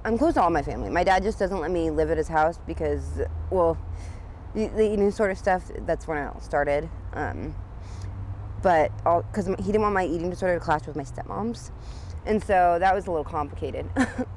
I'm close to all my family. My dad just doesn't let me live at his house because, well, the eating disorder stuff, that's when it all started. But because he didn't want my eating disorder to clash with my stepmom's. And so that was a little complicated.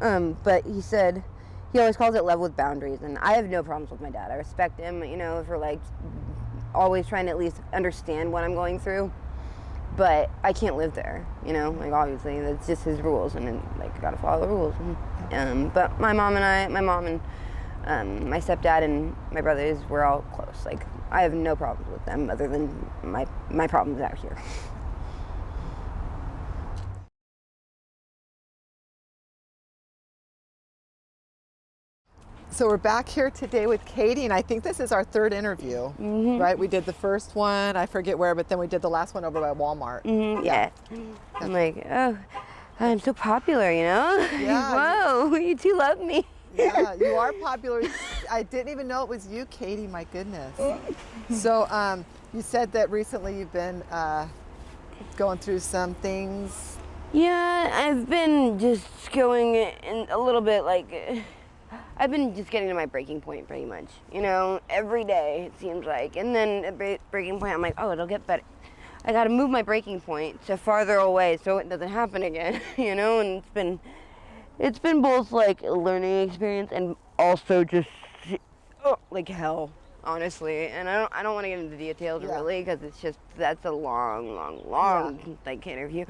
But he said, he always calls it love with boundaries. And I have no problems with my dad. I respect him, you know, for like always trying to at least understand what I'm going through. But I can't live there, you know, like obviously that's just his rules, and then like I gotta follow the rules. But my mom and my stepdad and my brothers, we're all close. Like I have no problems with them other than my problems out here. So we're back here today with Katie, and I think this is our third interview, right? We did the first one, I forget where, but then we did the last one over by Walmart. Yeah. I'm like, oh, I'm so popular, you know? Yeah. Whoa, you two love me. Yeah, you are popular. I didn't even know it was you, Katie, my goodness. So you said that recently you've been going through some things. Yeah, I've been just going in a little bit like, I've been just getting to my breaking point pretty much, you know, every day it seems like. And then at breaking point, I'm like, oh, it'll get better. I got to move my breaking point to farther away so it doesn't happen again, you know. And it's been both like a learning experience and also just like hell, honestly. And I don't want to get into details really, because it's just, that's a long like interview.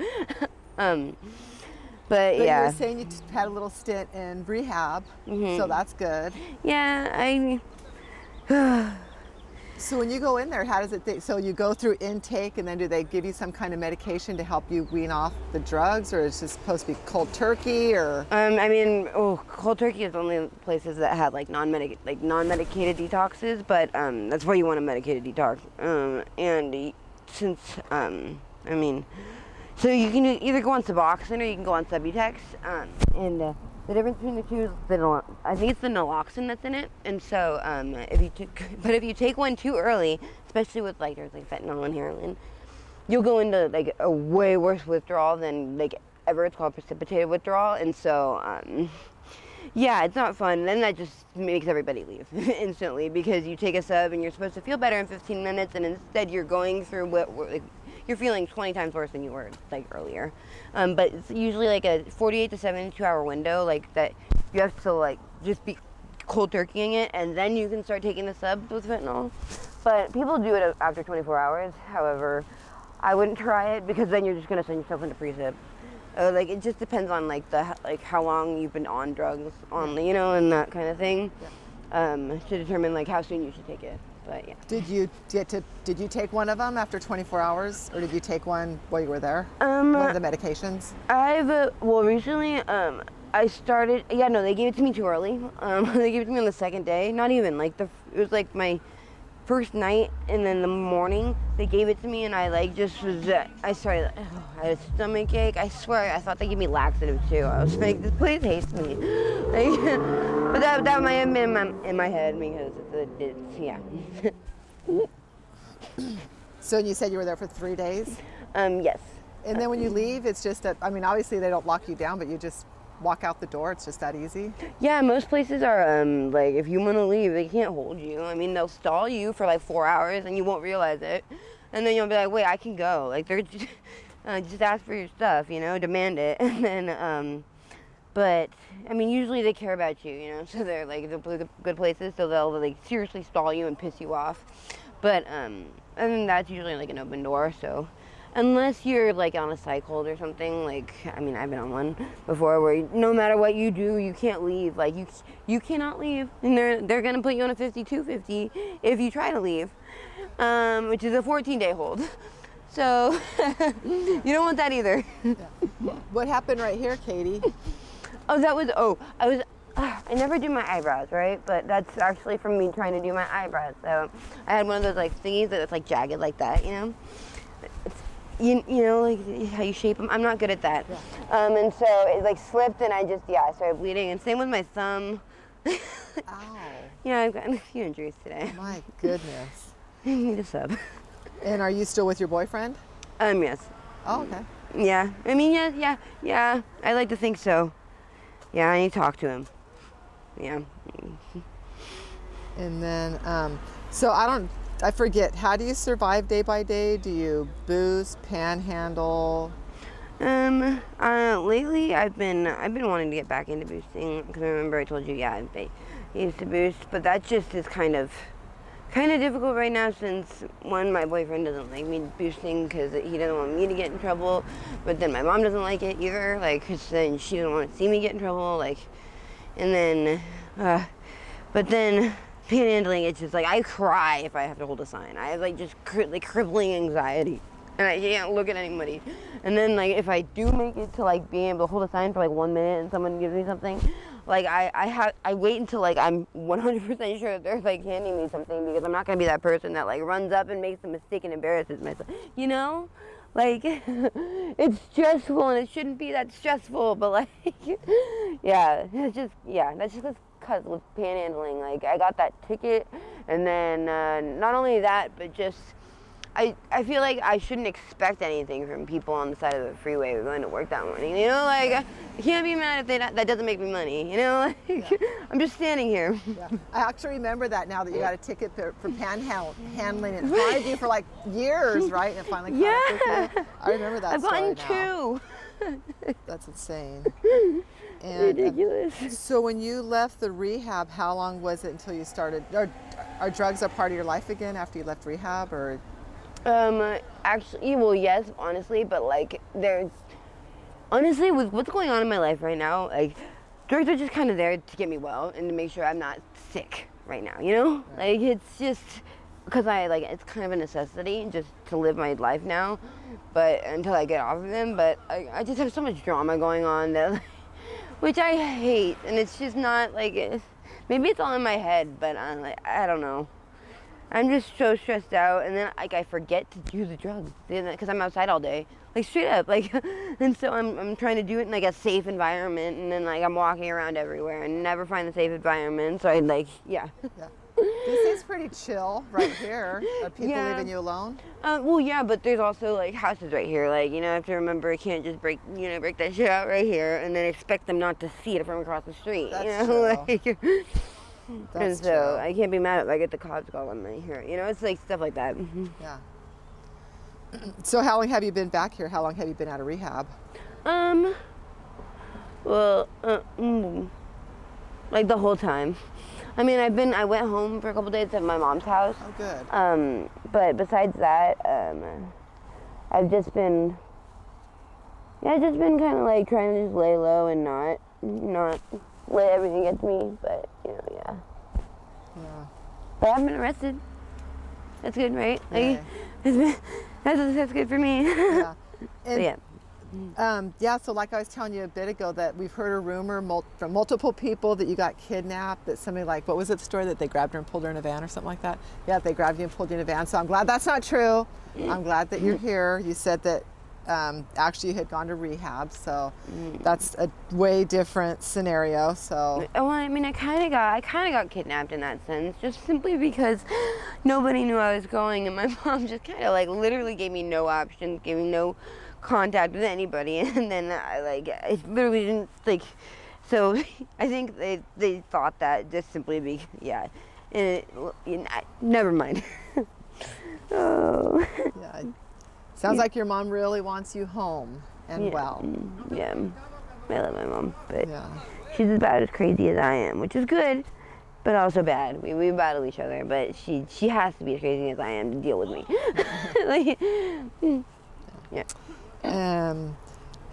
But you yeah. were saying you had a little stint in rehab, so that's good. Yeah, So when you go in there, how does it, so you go through intake, and then do they give you some kind of medication to help you wean off the drugs, or is it supposed to be cold turkey, or? I mean, cold turkey is only places that have like non-medicated detoxes, but that's why you want a medicated detox. And since, I mean, so you can either go on Suboxone or you can go on Subutex, and the difference between the two is I think it's the naloxone that's in it. And so if you take one too early, especially with like there's like fentanyl and heroin, you'll go into like a way worse withdrawal than like ever. It's called precipitated withdrawal. And so yeah, it's not fun. And then that just makes everybody leave instantly, because you take a sub and you're supposed to feel better in 15 minutes, and instead you're going through you're feeling 20 times worse than you were like earlier. But it's usually like a 48 to 72 hour window, like that you have to like just be cold turkeying it, and then you can start taking the subs with fentanyl. But people do it after 24 hours. However, I wouldn't try it, because then you're just gonna send yourself into precip. Like it just depends on like how long you've been on drugs, you know, and that kind of thing, to determine like how soon you should take it. But yeah. Did you take one of them after 24 hours, or did you take one while you were there? One of the medications? Well, recently, I started, no, they gave it to me too early. They gave it to me on the second day. Not even, like, it was like my first night, and then the morning, they gave it to me, and I, like, I started, I had a stomach ache. I swear, I thought they gave me laxative, too. I was like, this place hates me. Like, but that might have been in my head, because yeah. So you said you were there for 3 days? Yes. And then when you leave, it's just that, I mean, obviously they don't lock you down, but you just walk out the door. It's just that easy? Yeah, most places are, like, if you want to leave, they can't hold you. I mean, they'll stall you for like 4 hours and you won't realize it. And then you'll be like, wait, I can go. Like, they're just ask for your stuff, you know, demand it. And then, but, I mean, usually they care about you, you know, so they're like, they're good places, so they'll like seriously stall you and piss you off. But, and then that's usually like an open door, so. Unless you're like on a psych hold or something, like, I mean, I've been on one before where no matter what you do, you can't leave. Like, you cannot leave, and they're gonna put you on a 5250 if you try to leave, which is a 14-day hold. So, you don't want that either. Yeah. What happened right here, Katie? I never do my eyebrows, right? But that's actually from me trying to do my eyebrows. So, I had one of those like thingies that's like jagged like that, you know? You know, like how you shape them. I'm not good at that. Yeah. And so it like slipped, and I started bleeding. And same with my thumb. Ow. Yeah, I've gotten a few injuries today. My goodness. I need a sub. And are you still with your boyfriend? Yes. Oh, okay. Yeah. I mean, yeah. I like to think so. Yeah, I need to talk to him. Yeah. And then, so I forget, how do you survive day by day? Do you boost, panhandle? Lately I've been wanting to get back into boosting because I remember I told you, yeah, I used to boost, but that just is kind of difficult right now since one, my boyfriend doesn't like me boosting because he doesn't want me to get in trouble, but then my mom doesn't like it either, like, 'cause then she doesn't want to see me get in trouble, like, and then, but then panhandling, it's just like I cry if I have to hold a sign. I have like just crippling anxiety, and I can't look at anybody. And then like if I do make it to like being able to hold a sign for like 1 minute and someone gives me something, like I wait until like I'm 100% sure that they're like handing me something, because I'm not gonna be that person that like runs up and makes a mistake and embarrasses myself. You know, like it's stressful and it shouldn't be that stressful, but like yeah, it's just that's just because with panhandling, like I got that ticket, and then not only that, but just I feel like I shouldn't expect anything from people on the side of the freeway going to work that morning. You know, like I can't be mad if that doesn't make me money. You know, like yeah. I'm just standing here. Yeah. I actually remember that now that you got a ticket for panhandling. It haunted you for like years, right? And it finally caught up with you. I remember that. I've gotten two. That's insane. And, ridiculous. So when you left the rehab, how long was it until you started? Are drugs a part of your life again after you left rehab, or? Actually, well, yes, honestly, but like honestly, with what's going on in my life right now, like drugs are just kind of there to get me well and to make sure I'm not sick right now, you know? Right. Like it's just because it's kind of a necessity just to live my life now, but until I get off of them, but I just have so much drama going on that, which I hate, and it's just not like, maybe it's all in my head, but I don't know. I'm just so stressed out, and then like I forget to do the drugs because I'm outside all day, like straight up, like, and so I'm trying to do it in like a safe environment, and then like I'm walking around everywhere and never find the safe environment. So I yeah. This is pretty chill right here. Are people leaving you alone? Well, yeah, but there's also like houses right here. Like, you know, I have to remember I can't just break that shit out right here and then expect them not to see it from across the street. That's true. Like, and so I can't be mad if I get the cops call on me here. You know, it's like stuff like that. Yeah. So how long have you been back here? How long have you been out of rehab? Well, like the whole time. I mean, I went home for a couple days at my mom's house. Oh, good. But besides that, I've just been kind of like trying to just lay low and not let everything get to me, but yeah. But I haven't been arrested. That's good, right? Like, that's good for me. Yeah. And, so, so like I was telling you a bit ago, that we've heard a rumor from multiple people that you got kidnapped, that somebody, like, what was it, the story that they grabbed her and pulled her in a van or something like that? Yeah, they grabbed you and pulled you in a van. So I'm glad that's not true. I'm glad that you're here. You said that actually you had gone to rehab, so that's a way different scenario. So well, I mean, I kind of got kidnapped in that sense, just simply because nobody knew I was going, and my mom just kind of like literally gave me no options, gave me no contact with anybody, and then I literally didn't like. So I think they thought that just simply never mind. Oh. Yeah. Sounds like your mom really wants you home and well. Yeah, I love my mom, but she's about as crazy as I am, which is good, but also bad. We battle each other, but she has to be as crazy as I am to deal with me.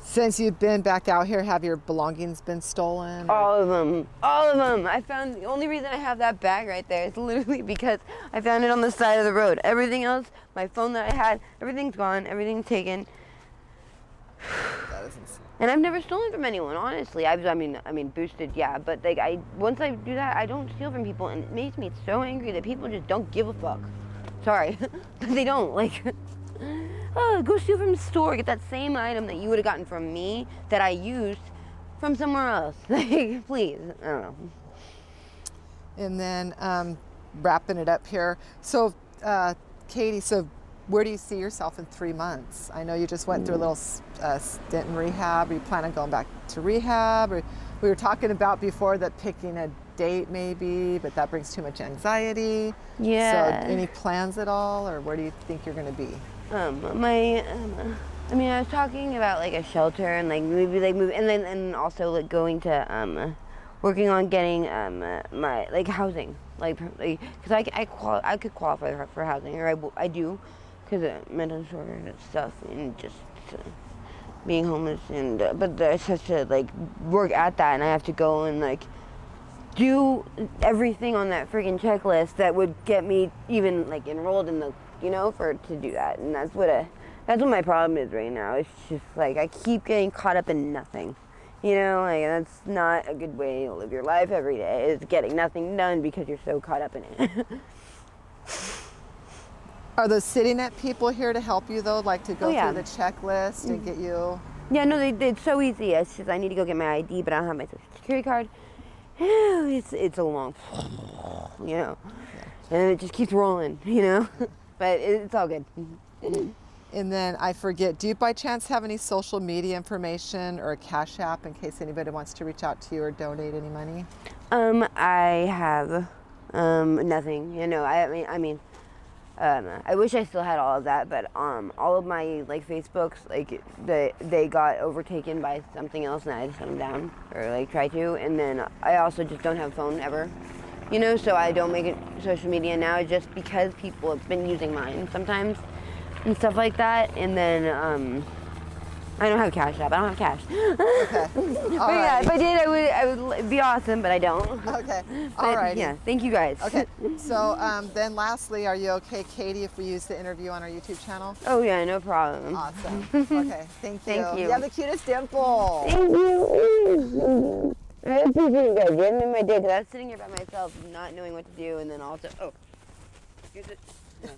Since you've been back out here, have your belongings been stolen? All of them. I found the only reason I have that bag right there is literally because I found it on the side of the road. Everything else, my phone that I had, everything's gone, everything's taken. That is insane. And I've never stolen from anyone, honestly. I mean, boosted, yeah, but like once I do that, I don't steal from people, and it makes me so angry that people just don't give a fuck. Sorry, they don't like. Oh, go steal from the store, get that same item that you would have gotten from me that I used from somewhere else. Like, please, I don't know. And then wrapping it up here. So, Katie, so where do you see yourself in 3 months? I know you just went through a little stint in rehab. Are you planning on going back to rehab? Or We were talking about before that picking a date maybe, but that brings too much anxiety. Yeah. So any plans at all, or where do you think you're going to be? I mean, I was talking about like a shelter and like maybe like move, and also like going to working on getting my like housing, because I could qualify for housing, or I do, because of mental disorder and stuff, and just being homeless, and but I have to like work at that, and I have to go and like do everything on that freaking checklist that would get me even like enrolled in the, to do that. And that's what my problem is right now. It's just like I keep getting caught up in nothing, like that's not a good way to live your life every day, is getting nothing done because you're so caught up in it. Are those City Net people here to help you though, like to go yeah. through the checklist and get you? Yeah, no, it's so easy. It's just I need to go get my ID, but I don't have my social security card. It's a long, and it just keeps rolling, but it's all good. And then I forget, do you by chance have any social media information or a Cash App in case anybody wants to reach out to you or donate any money? I have nothing. I wish I still had all of that, but all of my like Facebooks, like they got overtaken by something else, and I just shut them down or like try to. And then I also just don't have a phone ever, so I don't make it social media now just because people have been using mine sometimes and stuff like that. And then I don't have Cash App. I don't have cash. Okay. But yeah, if I did, I would be awesome, but I don't. Okay. But, All right. yeah. Thank you guys. Okay. So then lastly, are you okay, Katie, if we use the interview on our YouTube channel? Oh yeah, no problem. Awesome. Okay. Thank you. Thank you. You have the cutest dimple. Thank you. I appreciate you guys. You haven't made my day because I was sitting here by myself, not knowing what to do, and then also, here's it. No.